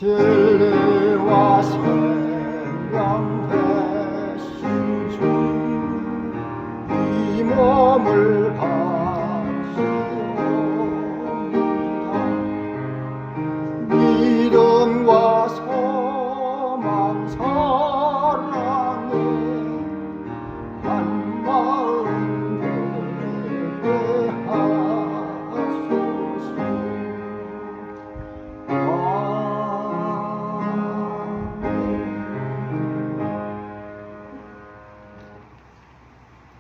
진리와 생명 되신 주 이 몸을 바치옵니다. 믿음과 소망 사랑에 한 마음 되게 하소서.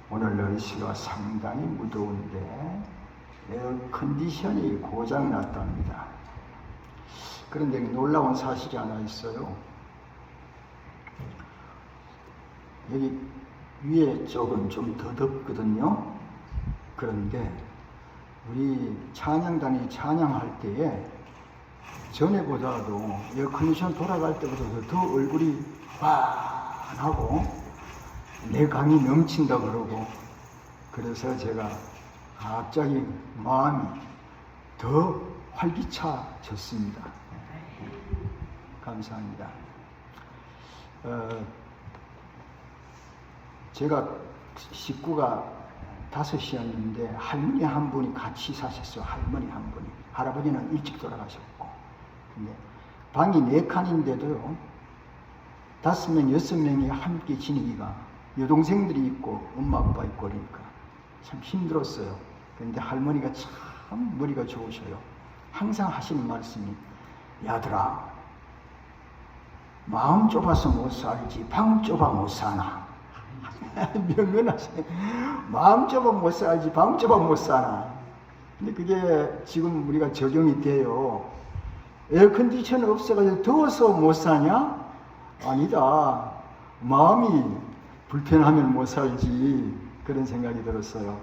오늘 날씨가 상당히 무더운데 에어 컨디션이 고장났답니다. 그런데 놀라운 사실이 하나 있어요. 여기 위에 쪽은 좀 더 덥거든요. 그런데 우리 찬양단이 찬양할 때에 전에보다도 에어컨디션 돌아갈 때보다도 더 얼굴이 환하고 내강이 넘친다 그러고, 그래서 제가 갑자기 마음이 더 활기차졌습니다. 감사합니다. 제가 식구가 5이었는데 할머니 한 분이 같이 사셨어요. 할머니 한 분이. 할아버지는 일찍 돌아가셨고. 근데 방이 4칸인데도요 5명, 6명이 함께 지내기가, 여동생들이 있고 엄마 아빠 있고 그러니까 참 힘들었어요. 그런데 할머니가 참 머리가 좋으셔요. 항상 하시는 말씀이, 야들아, 마음 좁아서 못 살지 방 좁아 못 사나. 명면하세요. 마음 좁아 못 살지 방 좁아 못 사나. 근데 그게 지금 우리가 적용이 돼요. 에어컨디션 없어가지고 더워서 못 사냐? 아니다. 마음이 불편하면 못 살지. 그런 생각이 들었어요.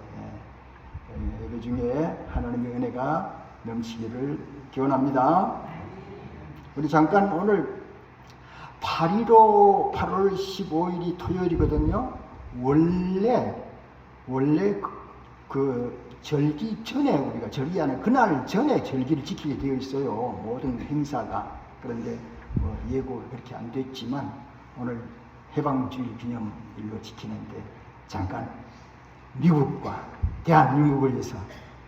예배 중에 하나님의 은혜가 넘치기를 기원합니다. 우리 잠깐 오늘 8.15 8월 15일이 토요일이거든요. 원래 그 절기 전에, 우리가 절기하는 그날 전에 절기를 지키게 되어 있어요. 모든 행사가. 그런데 뭐 예고 그렇게 안 됐지만 오늘 해방주의 기념일로 지키는데 잠깐 미국과 대한민국을 위해서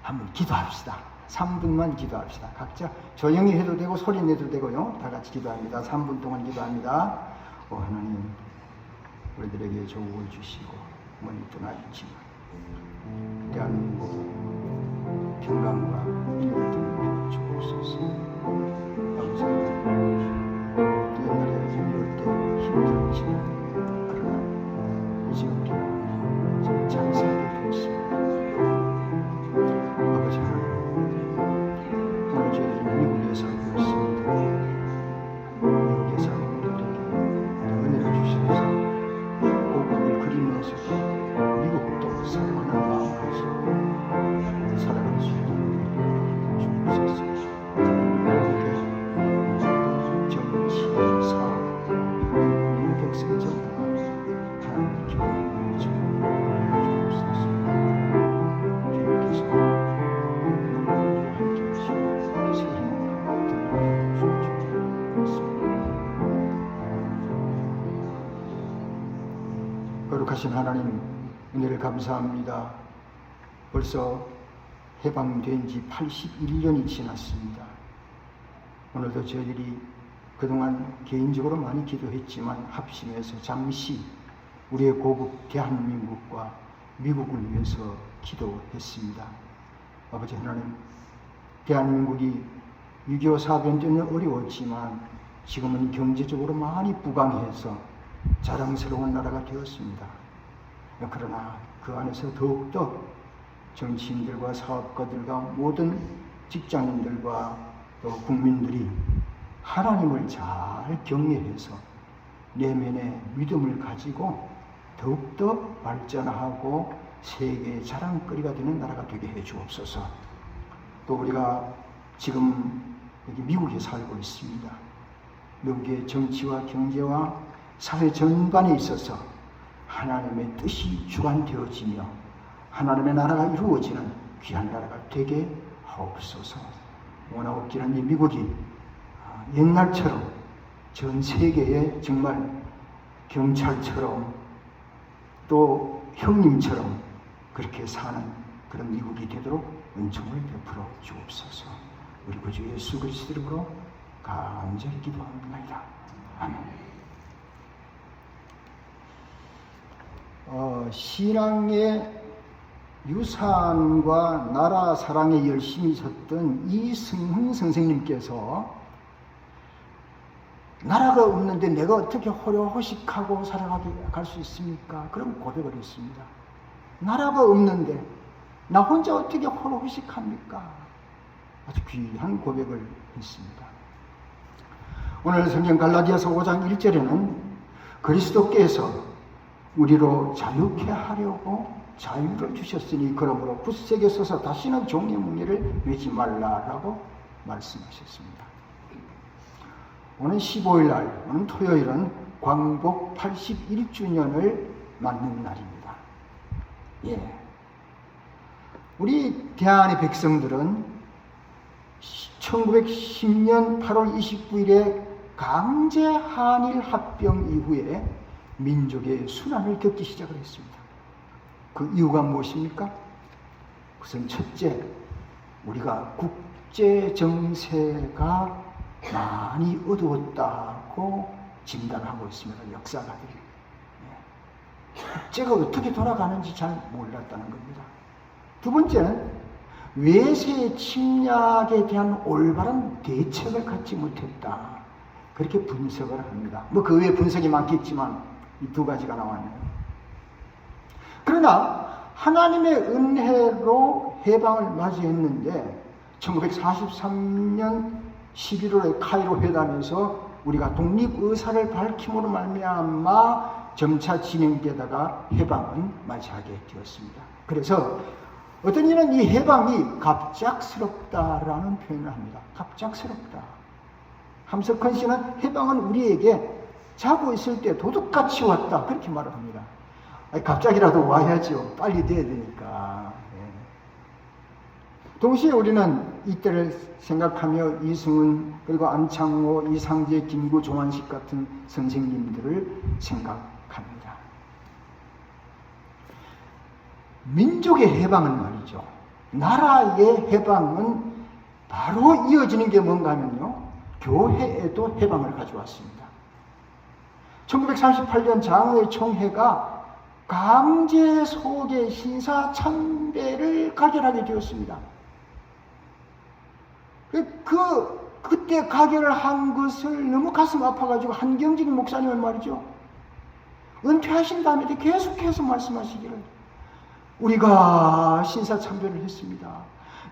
한번 기도합시다. 3분만 기도합시다. 각자 조용히 해도 되고 소리 내도 되고요. 다 같이 기도합니다. 3분 동안 기도합니다. 하나님, 우리들에게 조국을 주시고 멀리 떠나주시고 대한민국 평강과 인류를 주옵소서. 감사합니다. 옛날에 이럴 때 힘들었지만 그러나 이제 우리가 좀 장성해 되었습니다. 아버지 하나님, 사랑하는 마음 가지고 살아갈 수 있도록 주옵소서. 정치, 사업, 우리 백성 전부가 하나님께 주옵소서. 주님께서 함께 하시고 새 힘과 주옵소서. 거룩하신 하나님, 은혜를 감사합니다. 벌써 해방된 지 81년이 지났습니다. 오늘도 저희들이 그동안 개인적으로 많이 기도했지만 합심해서 잠시 우리의 고국 대한민국과 미국을 위해서 기도했습니다. 아버지 하나님, 대한민국이 6.25 사변 때는 어려웠지만 지금은 경제적으로 많이 부강해서 자랑스러운 나라가 되었습니다. 그러나 그 안에서 더욱더 정치인들과 사업가들과 모든 직장인들과 또 국민들이 하나님을 잘 경외해서 내면의 믿음을 가지고 더욱더 발전하고 세계의 자랑거리가 되는 나라가 되게 해 주옵소서. 또 우리가 지금 여기 미국에 살고 있습니다. 미국의 정치와 경제와 사회 전반에 있어서 하나님의 뜻이 주관되어지며 하나님의 나라가 이루어지는 귀한 나라가 되게 하옵소서. 원하옵기는 이 미국이 옛날처럼 전 세계에 정말 경찰처럼 또 형님처럼 그렇게 사는 그런 미국이 되도록 은총을 베풀어 주옵소서. 우리 구주 예수 그리스도 이름으로 간절히 기도합니다. 아멘. 신앙의 유산과 나라 사랑에 열심히 섰던 이승훈 선생님께서 나라가 없는데 내가 어떻게 호로호식하고 살아갈 수 있습니까? 그런 고백을 했습니다. 나라가 없는데 나 혼자 어떻게 호로호식합니까? 아주 귀한 고백을 했습니다. 오늘 성경 갈라디아서 5장 1절에는 그리스도께서 우리로 자유케 하려고 자유를 주셨으니 그러므로 굳세게 서서 다시는 종의 뭉에를 매지 말라라고 말씀하셨습니다. 오늘 15일 날, 오늘 토요일은 광복 81주년을 맞는 날입니다. 예. 우리 대한의 백성들은 1910년 8월 29일에 강제 한일 합병 이후에 민족의 순환을 겪기 시작을 했습니다. 그 이유가 무엇입니까? 우선 첫째, 우리가 국제 정세가 많이 어두웠다고 진단하고 있습니다. 역사가들이. 국제가 어떻게 돌아가는지 잘 몰랐다는 겁니다. 두 번째는 외세의 침략에 대한 올바른 대책을 갖지 못했다. 그렇게 분석을 합니다. 뭐 그 외에 분석이 많겠지만 이 두 가지가 나왔네요. 그러나 하나님의 은혜로 해방을 맞이했는데 1943년 11월에 카이로 회담에서 우리가 독립의사를 밝힘으로 말미암아 점차 진행되다가 해방은 맞이하게 되었습니다. 그래서 어떤 이는 이 해방이 갑작스럽다라는 표현을 합니다. 갑작스럽다. 함석헌 씨는 해방은 우리에게 자고 있을 때 도둑같이 왔다. 그렇게 말을 합니다. 아니, 갑자기라도 와야죠. 빨리 돼야 되니까. 예. 동시에 우리는 이때를 생각하며 이승훈, 그리고 안창호, 이상재, 김구, 조만식 같은 선생님들을 생각합니다. 민족의 해방은 말이죠. 나라의 해방은 바로 이어지는 게 뭔가 하면요. 교회에도 해방을 가져왔습니다. 1938년 장외 총회가 강제 소개 신사 참배를 가결하게 되었습니다. 그때 가결을 한 것을 너무 가슴 아파가지고 한경직 목사님은 말이죠. 은퇴하신 다음에 계속해서 말씀하시기를 우리가 신사 참배를 했습니다.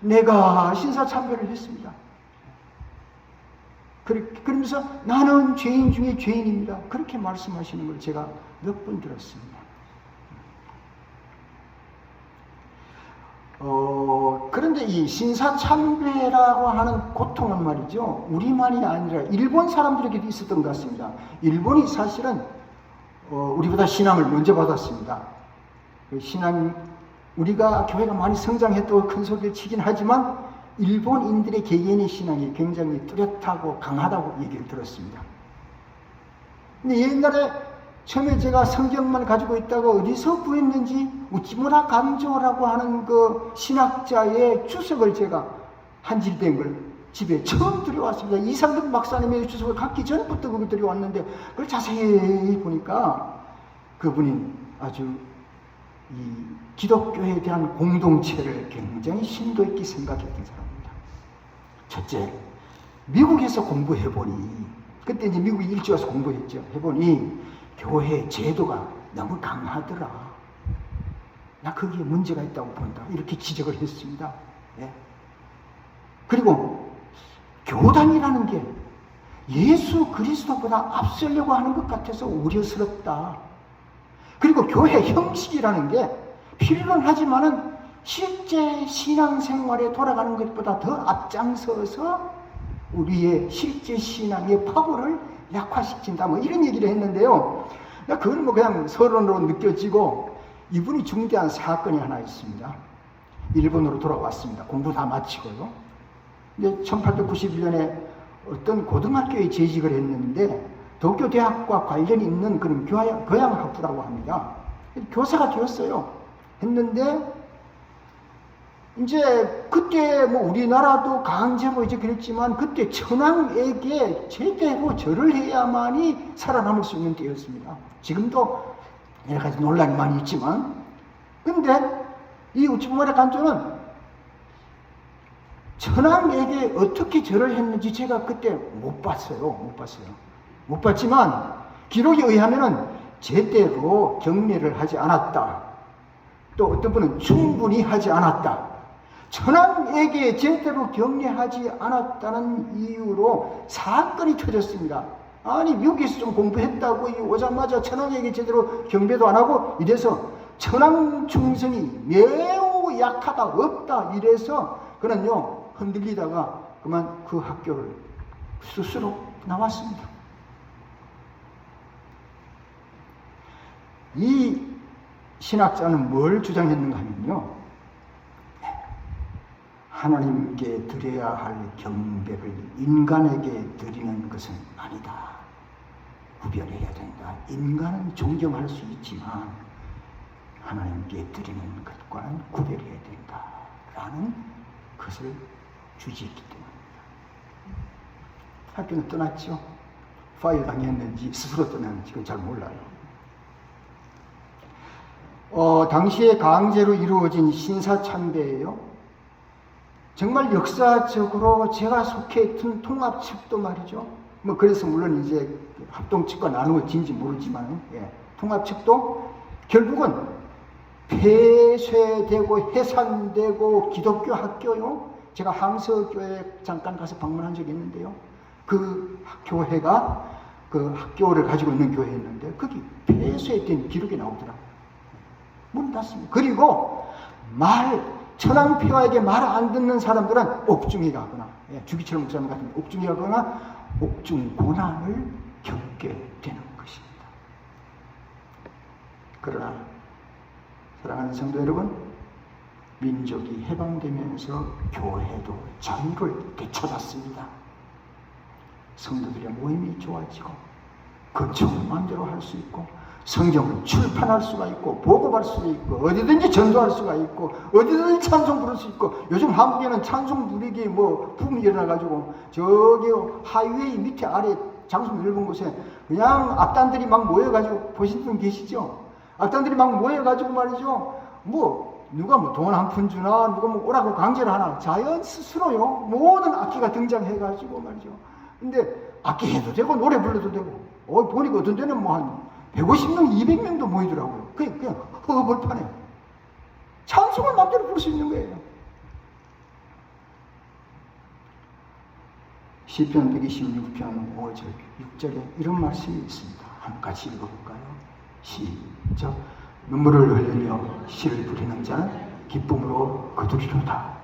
내가 신사 참배를 했습니다. 그러면서 나는 죄인 중에 죄인입니다. 그렇게 말씀하시는 걸 제가 몇 번 들었습니다. 그런데 이 신사참배라고 하는 고통은 말이죠, 우리만이 아니라 일본 사람들에게도 있었던 것 같습니다. 일본이 사실은 우리보다 신앙을 먼저 받았습니다. 우리가 교회가 많이 성장했다고 큰 소리를 치긴 하지만 일본인들의 개개인의 신앙이 굉장히 뚜렷하고 강하다고 얘기를 들었습니다. 근데 옛날에 처음에 제가 성경만 가지고 있다가 어디서 구했는지 우치무라 감조라고 하는 그 신학자의 주석을 제가 한질된 걸 집에 처음 들여왔습니다. 이상득 박사님의 주석을 갖기 전부터 그걸 들여왔는데 그걸 자세히 보니까 그분이 아주 이 기독교에 대한 공동체를 굉장히 심도 있게 생각했던 사람입니다. 첫째, 미국에서 공부해보니, 그때 이제 미국에 일찍 와서 공부했죠. 해보니 교회 제도가 너무 강하더라. 나 거기에 문제가 있다고 본다. 이렇게 지적을 했습니다. 예. 그리고 교단이라는 게 예수 그리스도보다 앞서려고 하는 것 같아서 우려스럽다. 그리고 교회 형식이라는 게 필요는 하지만은 실제 신앙생활에 돌아가는 것보다 더 앞장서서 우리의 실제 신앙의 파워를 약화시킨다. 뭐 이런 얘기를 했는데요. 그건 뭐 그냥 서론으로 느껴지고, 이분이 중대한 사건이 하나 있습니다. 일본으로 돌아왔습니다. 공부 다 마치고요. 이제 1891년에 어떤 고등학교에 재직을 했는데 도쿄 대학과 관련이 있는 그런 교양학부라고 합니다. 교사가 되었어요. 했는데 이제 그때 뭐 우리나라도 강제로 이제 그랬지만 그때 천황에게 제대로 절을 해야만이 살아남을 수 있는 때였습니다. 지금도 여러 가지 논란이 많이 있지만, 근데 이 우치무라 간조는 천황에게 어떻게 절을 했는지 제가 그때 못 봤어요. 못 봤지만 기록에 의하면은 제대로 경례를 하지 않았다. 또 어떤 분은 충분히 하지 않았다. 천황에게 제대로 경례하지 않았다는 이유로 사건이 터졌습니다. 아니 미국에서 좀 공부했다고 오자마자 천황에게 제대로 경배도 안 하고 이래서 천황 충성이 매우 약하다, 없다 이래서 그는요 흔들리다가 그만 그 학교를 스스로 나왔습니다. 이 신학자는 뭘 주장했는가 하면요, 하나님께 드려야 할 경배를 인간에게 드리는 것은 아니다. 구별해야 된다. 인간은 존경할 수 있지만 하나님께 드리는 것과는 구별해야 된다. 라는 것을 주지했기 때문입니다. 학교는 떠났죠. 파이어 당했는지 스스로 떠났는지 그건 잘 몰라요. 당시에 강제로 이루어진 신사참배예요. 정말 역사적으로 제가 속해있던 통합측도 말이죠. 뭐 그래서 물론 이제 합동측과 나누어진지 모르지만, 통합측도 결국은 폐쇄되고 해산되고 기독교 학교요. 제가 항서교회 잠깐 가서 방문한 적이 있는데요. 그 교회가 그 학교를 가지고 있는 교회였는데 거기 폐쇄된 기록이 나오더라고요. 문 닫습니다. 그리고 천황폐하에게 말 안 듣는 사람들은 옥중에 가거나, 주기철 목사님 같은 옥중에 가거나 옥중 고난을 겪게 되는 것입니다. 그러나 사랑하는 성도 여러분, 민족이 해방되면서 교회도 자유를 되찾았습니다. 성도들의 모임이 좋아지고 거처를 마음대로 할 수 있고 성경을 출판할 수가 있고 보급할 수가 있고 어디든지 전도할 수가 있고 어디든지 찬송 부를 수 있고, 요즘 한국에는 찬송 부르기 뭐 붐이 일어나가지고 저기 하이웨이 밑에 아래 장소 넓은 곳에 그냥 악단들이 막 모여가지고, 보신 분 계시죠? 악단들이 막 모여가지고 말이죠, 뭐 누가 뭐 돈 한 푼 주나 누가 뭐 오라고 강제를 하나, 자연 스스로요 모든 악기가 등장해가지고 말이죠. 근데 악기 해도 되고 노래 불러도 되고, 보니까 어떤 데는 뭐 한 150명, 200명도 모이더라고요. 그냥 허벌판에 찬송을 마음대로 부를 수 있는 거예요. 시편 126편 5절 6절에 이런 말씀이 있습니다. 한번 같이 읽어볼까요? 시작. 눈물을 흘리며 씨를 뿌리는 자는 기쁨으로 거두리로다.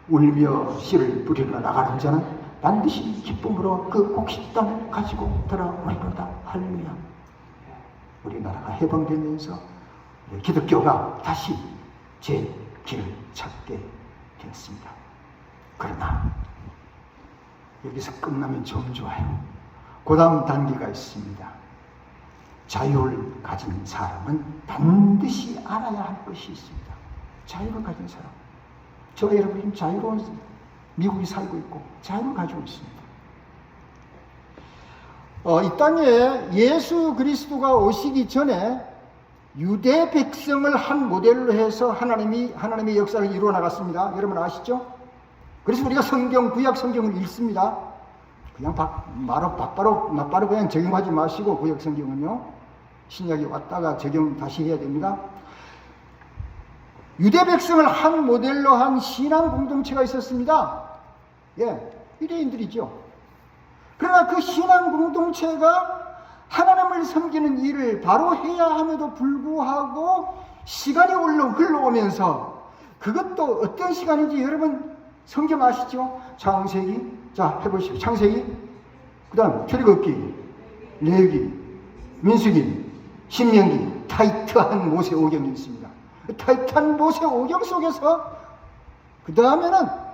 울며 씨를 뿌리러 나가는 자는 반드시 기쁨으로 그 곡식 땅을 가지고 돌아오리로다. 할렐루야. 우리나라가 해방되면서 기독교가 다시 제 길을 찾게 되었습니다. 그러나 여기서 끝나면 좀 좋아요. 그 다음 단계가 있습니다. 자유를 가진 사람은 반드시 알아야 할 것이 있습니다. 자유를 가진 사람. 저 여러분 자유로운 미국에 살고 있고 자유를 가지고 있습니다. 이 땅에 예수 그리스도가 오시기 전에 유대 백성을 한 모델로 해서 하나님의 역사를 이루어 나갔습니다. 여러분 아시죠? 그래서 우리가 구약 성경을 읽습니다. 그냥 맞바로 그냥 적용하지 마시고 구약 성경은요. 신약이 왔다가 적용 다시 해야 됩니다. 유대 백성을 한 모델로 한 신앙 공동체가 있었습니다. 유대인들이죠. 그러나 그 신앙 공동체가 하나님을 섬기는 일을 바로 해야 함에도 불구하고 시간이 흘러오면서 그것도 어떤 시간인지 여러분 성경 아시죠? 창세기, 자 해보시죠. 창세기, 그 다음 출애굽기, 레위기, 민수기, 신명기, 타이트한 모세오경이 있습니다. 타이트한 모세오경 속에서 그 다음에는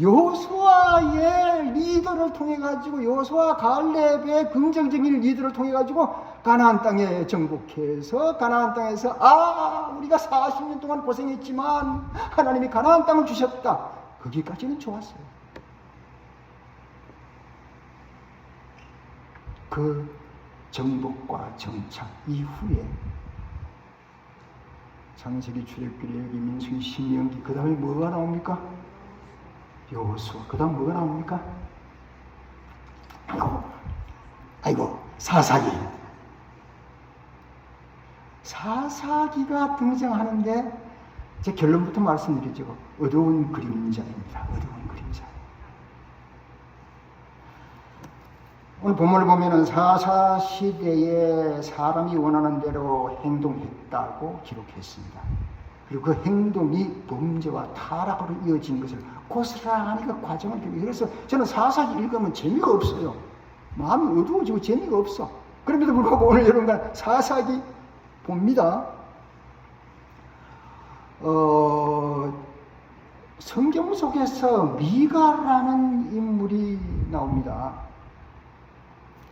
여호수아의 리더를 통해 가지고 여호수아 갈렙의 긍정적인 리더를 통해 가지고 가나안 땅에 정복해서 가나안 땅에서 우리가 40년 동안 고생했지만 하나님이 가나안 땅을 주셨다. 거기까지는 좋았어요. 그 정복과 정착 이후에 창세기, 출애굽기, 레위기, 민수기, 신명기, 그 다음에 뭐가 나옵니까? 여호수아. 그 다음 뭐가 나옵니까? 아이고 사사기. 사사기가 등장하는데 제 결론부터 말씀드리죠. 어두운 그림자입니다. 어두운 그림자. 오늘 본문을 보면은 사사 시대에 사람이 원하는 대로 행동했다고 기록했습니다. 그리고 그 행동이 범죄와 타락으로 이어진 것을 고스란히 그 과정을 보고, 그래서 저는 사사기 읽으면 재미가 없어요. 마음이 어두워지고 재미가 없어. 그럼에도 불구하고 오늘 여러분과 사사기 봅니다. 성경 속에서 미가라는 인물이 나옵니다.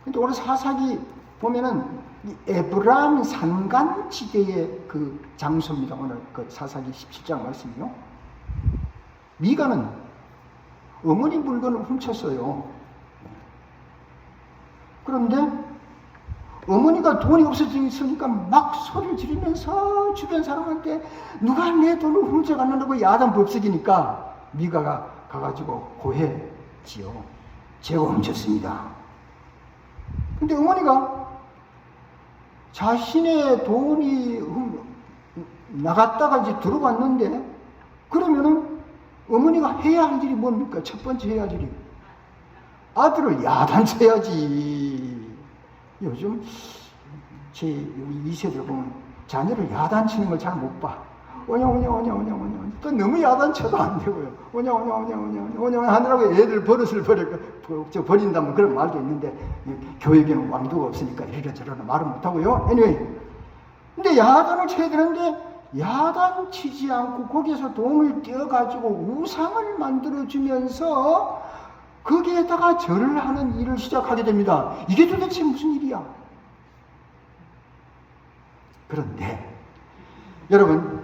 근데 오늘 사사기 보면은 이 에브라임 산간지대의 그 장소입니다. 오늘 그 사사기 17장 말씀이요. 미가는 어머니 물건을 훔쳤어요. 그런데 어머니가 돈이 없어지니까 막 소리를 지르면서 주변 사람한테 누가 내 돈을 훔쳐갔느냐고 야단 법석이니까 미가가 가가지고 고해지요. 제가 훔쳤습니다. 근데 어머니가 자신의 돈이 나갔다가 이제 들어왔는데, 그러면은 어머니가 해야 할 일이 뭡니까? 첫 번째 해야 할 일이 아들을 야단쳐야지. 요즘 제 2세들 보면 자녀를 야단치는 걸 잘 못 봐. 오냐 또 너무 야단쳐도 안 되고요. 오냐 하느라고 애들 버릇을 버린다면 그런 말도 있는데, 교육에는 왕도가 없으니까 이러저러는 말은 못하고요. anyway, 근데 야단을 쳐야 되는데 야단 치지 않고 거기에서 돈을 떼어가지고 우상을 만들어주면서 거기에다가 절을 하는 일을 시작하게 됩니다. 이게 도대체 무슨 일이야? 그런데 여러분,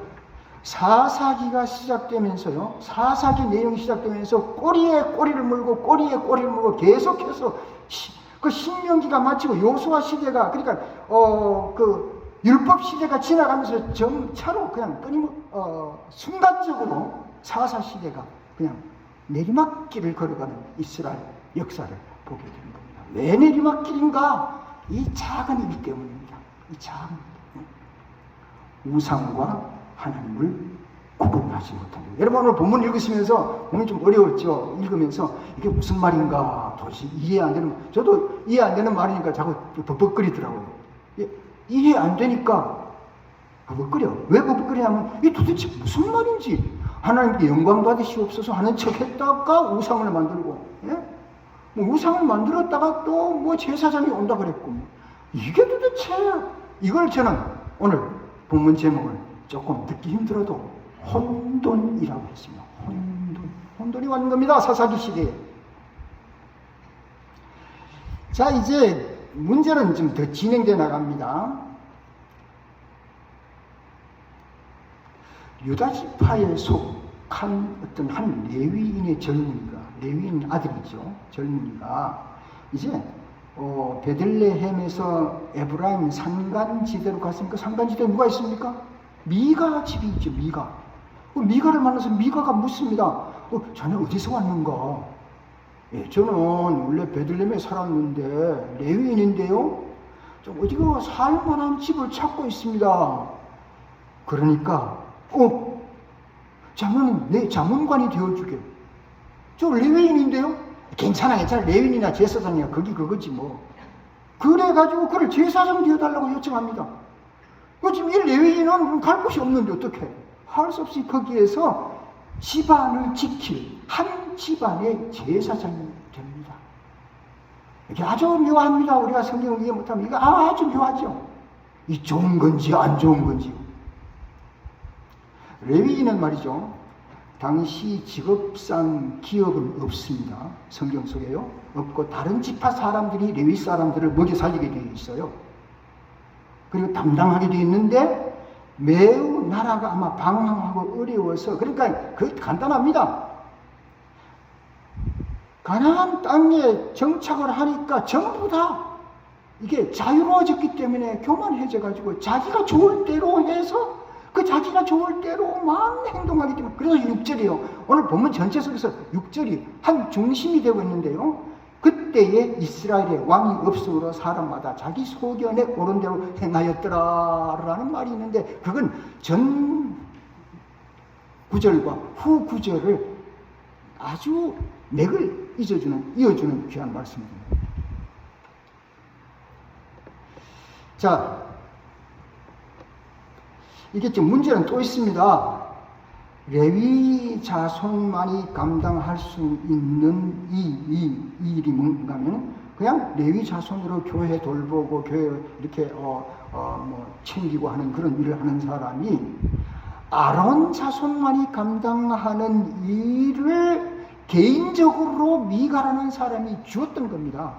사사기가 시작되면서요, 사사기 내용이 시작되면서 꼬리에 꼬리를 물고 계속해서 그 신명기가 마치고 여호수아 시대가, 그러니까 그 율법 시대가 지나가면서 점차로 그냥 순간적으로 사사 시대가 그냥 내리막길을 걸어가는 이스라엘 역사를 보게 되는 겁니다. 왜 내리막길인가? 이 작은 일 때문입니다. 이 작은 일. 우상과 하나님을 구분하지 못합니다. 여러분 오늘 본문 읽으시면서 본문이 좀 어려웠죠? 읽으면서 이게 무슨 말인가 도대체 이해 안 되는, 저도 이해 안 되는 말이니까 자꾸 버벅거리더라고요. 이해 안 되니까 버벅거려. 왜 버벅거리냐면 이게 도대체 무슨 말인지 하나님께 영광 받으시옵소서 하는 척 했다가 우상을 만들고, 예? 뭐 우상을 만들었다가 또 뭐 제사장이 온다 그랬고, 이게 도대체, 이걸 저는 오늘 본문 제목을 조금 듣기 힘들어도 혼돈이라고 했습니다. 혼돈이 왔는 겁니다. 사사기 시대에. 자, 이제 문제는 좀 더 진행돼 나갑니다. 유다 지파에 속한 어떤 한 레위인의 젊은이가, 레위인 아들이죠. 젊은이가 이제 베들레헴에서 에브라임 산간지대로 갔으니까, 산간지대에 누가 있습니까? 미가 집이 있죠. 미가를 만나서 미가가 묻습니다. 자네 어디서 왔는가? 예, 저는 원래 베들레헴에 살았는데 레위인인데요, 좀 어디가 살만한 집을 찾고 있습니다. 그러니까 자네는 내 자문관이 되어주게. 저 레위인인데요? 괜찮아. 레위인이나 제사장이야 그거지 뭐. 그래가지고 그를 제사장 되어달라고 요청합니다. 지금 이 레위인은 갈 곳이 없는데 어떡해. 할 수 없이 거기에서 집안을 지킬 한 집안의 제사장이 됩니다. 이게 아주 묘합니다. 우리가 성경을 이해 못하면 이거 아주 묘하죠. 이 좋은 건지 안 좋은 건지. 레위인은 말이죠, 당시 직업상 기업은 없습니다. 성경 속에요. 없고 다른 지파 사람들이 레위 사람들을 먹여 살리게 되어 있어요. 그리고 담당하게 되어 있는데 매우 나라가 아마 방황하고 어려워서, 그러니까 간단합니다. 가나안 땅에 정착을 하니까 전부 다 이게 자유로워졌기 때문에 교만해져 가지고 자기가 좋을 대로 해서 자기가 좋을 대로만 행동하기 때문에, 그래서 6절이요. 오늘 본문 전체 속에서 6절이 한 중심이 되고 있는데요. 그때에 이스라엘의 왕이 없으므로 사람마다 자기 소견에 옳은 대로 행하였더라라는 말이 있는데, 그건 전 구절과 후 구절을 아주 맥을 이어주는 귀한 말씀입니다. 자, 이게 지금 문제는 또 있습니다. 레위 자손만이 감당할 수 있는 이 일이 뭔가 하면, 그냥 레위 자손으로 교회 돌보고 교회 이렇게 뭐 챙기고 하는 그런 일을 하는 사람이 아론 자손만이 감당하는 일을 개인적으로 미가라는 사람이 주었던 겁니다.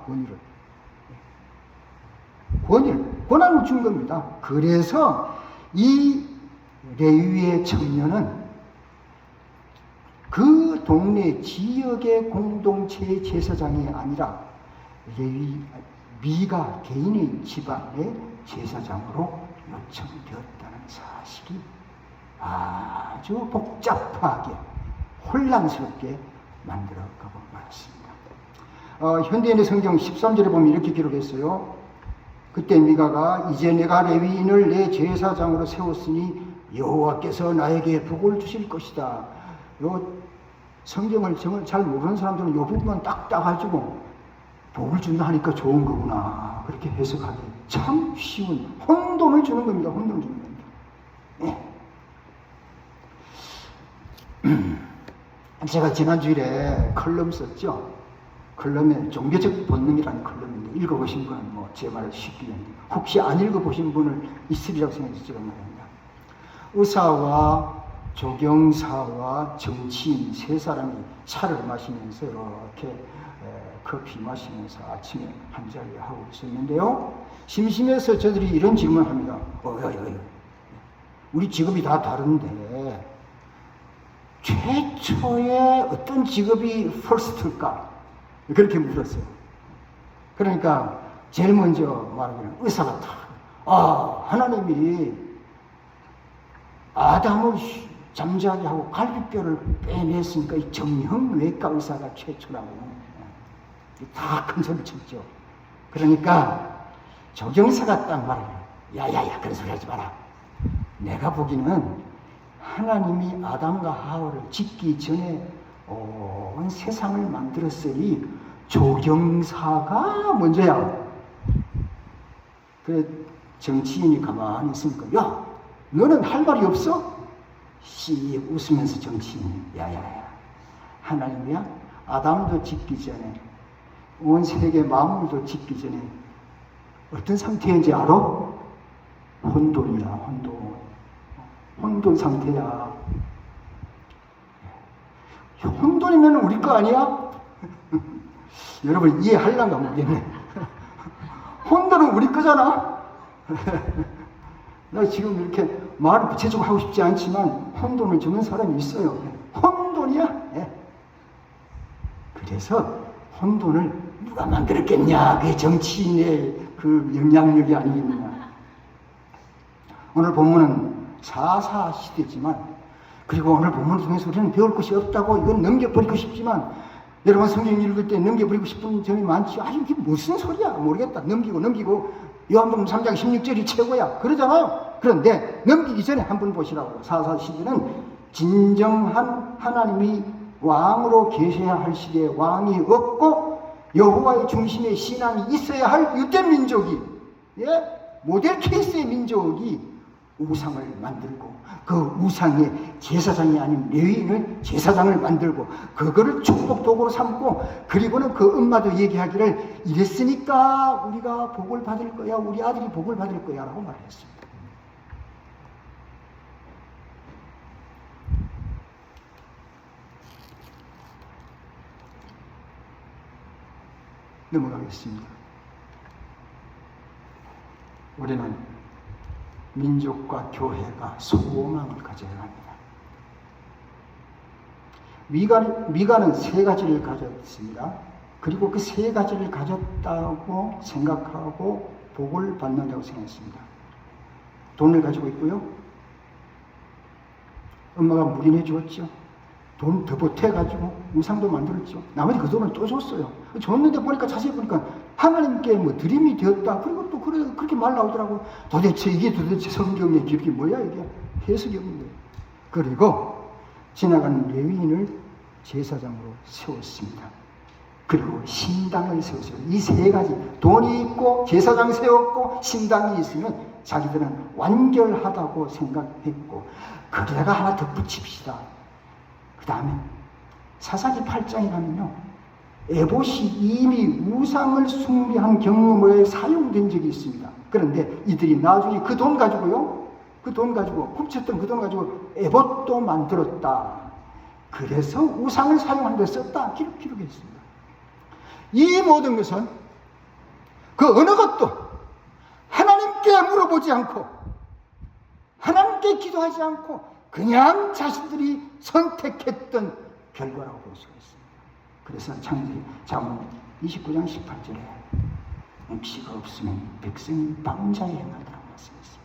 권한을 준 겁니다. 그래서 이 레위의 청년은 그 동네 지역의 공동체의 제사장이 아니라 미가 개인의 집안의 제사장으로 요청되었다는 사실이 아주 복잡하게 혼란스럽게 만들어가고 말았습니다. 현대인의 성경 13절에 보면 이렇게 기록했어요. 그때 미가가 이제 내가 레위인을 내 제사장으로 세웠으니 여호와께서 나에게 복을 주실 것이다. 요 성경을 잘 모르는 사람들은 요 부분만 딱 따가지고 복을 준다 하니까 좋은 거구나, 그렇게 해석하기 참 쉬운 혼돈을 주는 겁니다. 혼돈을 주는 겁니다. 네. 제가 지난주일에 컬럼 썼죠. 컬럼에 종교적 본능이라는 컬럼인데, 읽어보신 분은 뭐 제 말을 쉽게 했는데, 혹시 안 읽어보신 분을 있으리라고 생각해서 제가 말합니다. 의사와 조경사와 정치인 세 사람이 차를 마시면서 이렇게 커피 마시면서 아침에 한자리 하고 있었는데요. 심심해서 저들이 이런 질문을 합니다. 우리 직업이 다 다른데 최초의 어떤 직업이 퍼스트일까? 그렇게 물었어요. 그러니까 제일 먼저 말하기는 의사가 하나님이 아담을 잠자게 하고 갈비뼈를 빼냈으니까 이 정형외과 의사가 최초라고 다 큰 소리 쳤죠. 그러니까 조경사가 딱 말해요. 야야야, 그런 소리 하지 마라. 내가 보기는 하나님이 아담과 하와를 짓기 전에 온 세상을 만들었으니 조경사가 먼저야. 그래 정치인이 가만히 있으니까, 야, 너는 할 말이 없어? 씩 웃으면서 정치인, 야야야, 하나님이야? 아담도 짓기 전에, 온 세계 만물도 짓기 전에 어떤 상태인지 알아? 혼돈이야, 혼돈. 혼돈 상태야. 혼돈이면 우리 거 아니야? 여러분 이해하려는가 모르겠네. 혼돈은 우리 거잖아. 나 지금 이렇게 말을 구체적으로 하고 싶지 않지만 혼돈을 주는 사람이 있어요. 혼돈이야. 네. 그래서 혼돈을 누가 만들었겠냐? 그게 정치인의 그 영향력이 아니겠느냐. 오늘 본문은 4.4 시대지만, 그리고 오늘 본문을 통해서 우리는 배울 것이 없다고 이건 넘겨버리고 싶지만, 여러분 성경 읽을 때 넘겨버리고 싶은 점이 많지. 아, 이게 무슨 소리야? 모르겠다. 넘기고 요한복음 3장 16절이 최고야. 그러잖아요. 그런데 넘기기 전에 한번 보시라고. 4.4 시대는 진정한 하나님이 왕으로 계셔야 할 시대에 왕이 없고 여호와의 중심에 신앙이 있어야 할 유대 민족이, 모델 케이스의 민족이 우상을 만들고, 그 우상의 제사장이 아닌 레위인을 제사장을 만들고, 그거를 축복 도구로 삼고, 그리고는 그 엄마도 얘기하기를 이랬으니까 우리가 복을 받을 거야, 우리 아들이 복을 받을 거야 라고 말을 했습니다. 넘어가겠습니다. 우리는 민족과 교회가 소망을 가져야 합니다. 미가는 세 가지를 가졌습니다. 그리고 그 세 가지를 가졌다고 생각하고 복을 받는다고 생각했습니다. 돈을 가지고 있고요. 엄마가 묵인해 주었죠. 돈 더 보태가지고 우상도 만들었죠. 나머지 그 돈을 또 줬어요. 줬는데 보니까 자세히 보니까 하나님께 뭐 드림이 되었다. 그리고 또 그렇게 말 나오더라고. 도대체 성경의 기록이 뭐야 이게? 해석이 없는 거예요. 그리고 지나가는 레위인을 제사장으로 세웠습니다. 그리고 신당을 세웠어요. 이 세 가지, 돈이 있고 제사장 세웠고 신당이 있으면 자기들은 완결하다고 생각했고, 거기다가 하나 덧붙입시다. 그 다음에 사사기 8장에 가면요, 에봇이 이미 우상을 숭배한 경험에 사용된 적이 있습니다. 그런데 이들이 나중에 그 돈 가지고 훔쳤던 그 돈 가지고 에봇도 만들었다. 그래서 우상을 사용하는 데 썼다. 기록했습니다. 이 모든 것은 그 어느 것도 하나님께 물어보지 않고 하나님께 기도하지 않고 그냥 자신들이 선택했던 결과라고 볼 수가 있습니다. 그래서 창세기 잠언 29장 18절에 묵시가 없으면 백성이 방자에 행하더라고 말씀했습니다.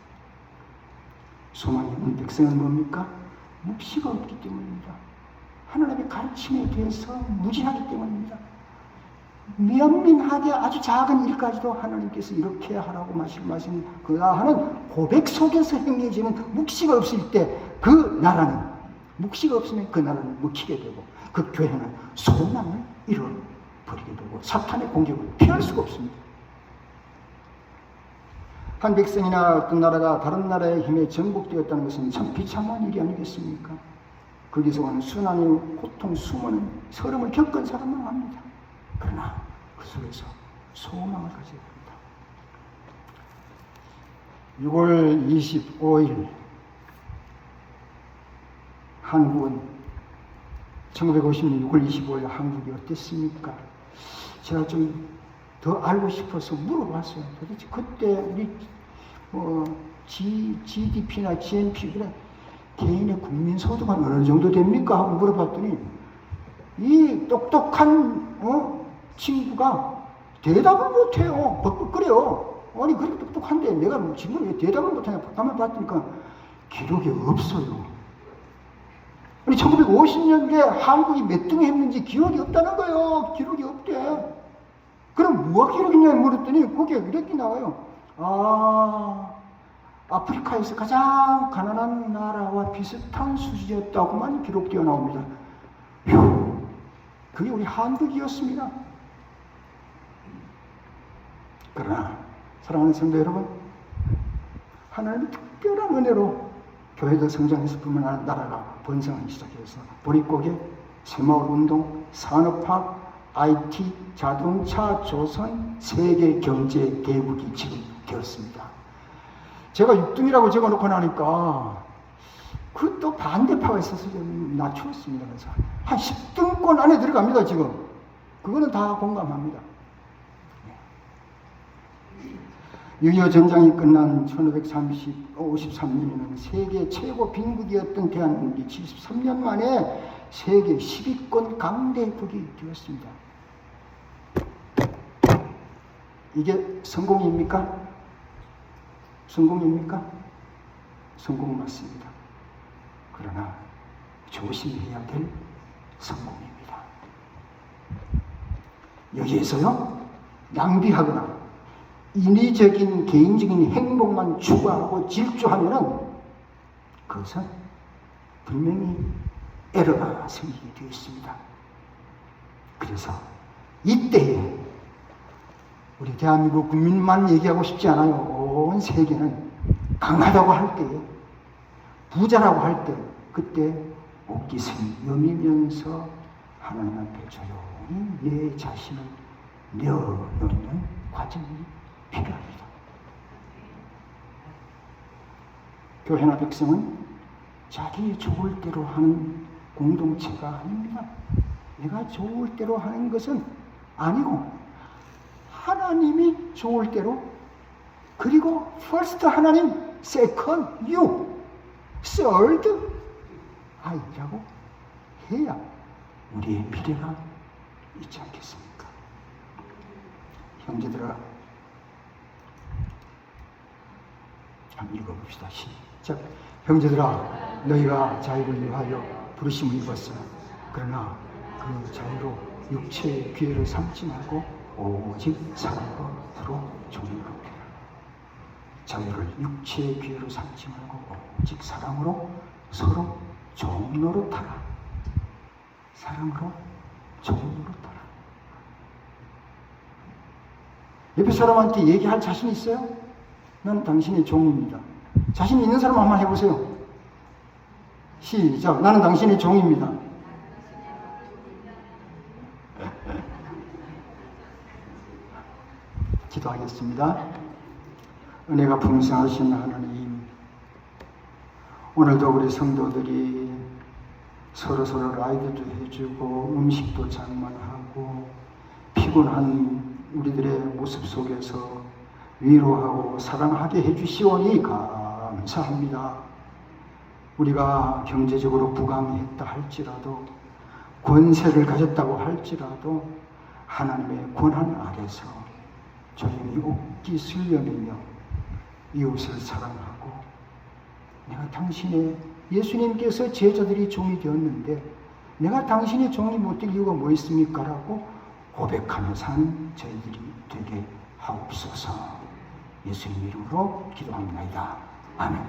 소망이 없는 백성은 뭡니까? 묵시가 없기 때문입니다. 하나님의 가르침에 대해서 무지하기 때문입니다. 면민하게 아주 작은 일까지도 하나님께서 이렇게 하라고 말씀하신 그가 하는 고백 속에서 행해지는 묵시가 없을 때 그 나라는, 묵시가 없으면 그 나라는 먹히게 되고 그 교회는 소망을 잃어버리게 되고 사탄의 공격을 피할 수가 없습니다. 한 백성이나 어떤 나라가 다른 나라의 힘에 정복되었다는 것은 참 비참한 일이 아니겠습니까? 거기서 오는 순환의 고통, 수모는 서름을 겪은 사람만 합니다. 그러나 그 속에서 소망을 가져야 합니다. 6월 25일 한국은 1950년 6월 25일 한국이 어땠습니까? 제가 좀 더 알고 싶어서 물어봤어요. 도대체 그때 우리 GDP나 GNP 그래 개인의 국민 소득은 어느 정도 됩니까? 하고 물어봤더니 이 똑똑한 친구가 대답을 못해요. 벅벅거려요. 아니 그렇게 똑똑한데 내가 지금 왜 대답을 못하냐? 가만 봤더니까 기록이 없어요. 아니 1950년대 한국이 몇 등 했는지 기록이 없다는 거예요. 기록이 없대. 그럼 뭐가 기록이냐 물었더니 거기에 이렇게 나와요. 아프리카에서 가장 가난한 나라와 비슷한 수준이었다고만 기록되어 나옵니다. 휴, 그게 우리 한국이었습니다. 그러나 사랑하는 성도 여러분, 하나님의 특별한 은혜로 교회도 성장했을 뿐만 아니라 나라가 번성하기 시작해서 보릿고개, 새마을운동, 산업화, IT, 자동차, 조선, 세계 경제 대국이 지금 되었습니다. 제가 6등이라고 적어놓고 나니까 그 또 반대파가 있어서 좀 낮추었습니다. 그래서 한 10등권 안에 들어갑니다. 지금 그거는 다 공감합니다. 6.25 전쟁이 끝난 1953년에는 세계 최고 빈국이었던 대한민국이 73년 만에 세계 10위권 강대국이 되었습니다. 이게 성공입니까? 성공입니까? 성공 맞습니다. 그러나 조심해야 될 성공입니다. 여기에서요, 낭비하거나 인위적인 개인적인 행복만 추구하고 질주하면은 그것은 분명히 에러가 생기게 되어 있습니다. 그래서 이때에 우리 대한민국 국민만 얘기하고 싶지 않아요. 온 세계는 강하다고 할 때에, 부자라고 할 때, 그때 옷깃을 여미면서 하나님 앞에 조용히 내 자신을 내어놓는 과정이 필요합니다. 교회나 백성은 자기 좋을 대로 하는 공동체가 아닙니다. 내가 좋을 대로 하는 것은 아니고 하나님이 좋을 대로, 그리고 first 하나님, second you, third I라고 해야 우리의 미래가 있지 않겠습니까? 형제들아, 한번 읽어봅시다. 시작. 형제들아, 너희가 자유를 위하여 부르심을 입었으나 그러나 그 자유로 육체의 기회를 삼지 말고 오직 사랑으로 종로로 되라. 자유를 육체의 기회로 삼지 말고 오직 사랑으로 서로 종로로 타라. 사랑으로 종로로 타라. 옆에 사람한테 얘기할 자신 있어요? 난 당신의 종입니다. 자신 있는 사람 한번 해보세요. 시작. 나는 당신의 종입니다. 기도하겠습니다. 은혜가 풍성하신 하나님, 오늘도 우리 성도들이 서로 라이드도 해주고 음식도 장만하고 피곤한 우리들의 모습 속에서 위로하고 사랑하게 해주시오니 감사합니다. 우리가 경제적으로 부강했다 할지라도, 권세를 가졌다고 할지라도 하나님의 권한 아래서 조용히 옷깃을 여미며 이웃을 사랑하고, 내가 당신의, 예수님께서 제자들이 종이 되었는데 내가 당신의 종이 못 될 이유가 뭐 있습니까? 라고 고백하며 사는 저희들이 되게 하옵소서. 예수님 이름으로 기도합니다. 아멘.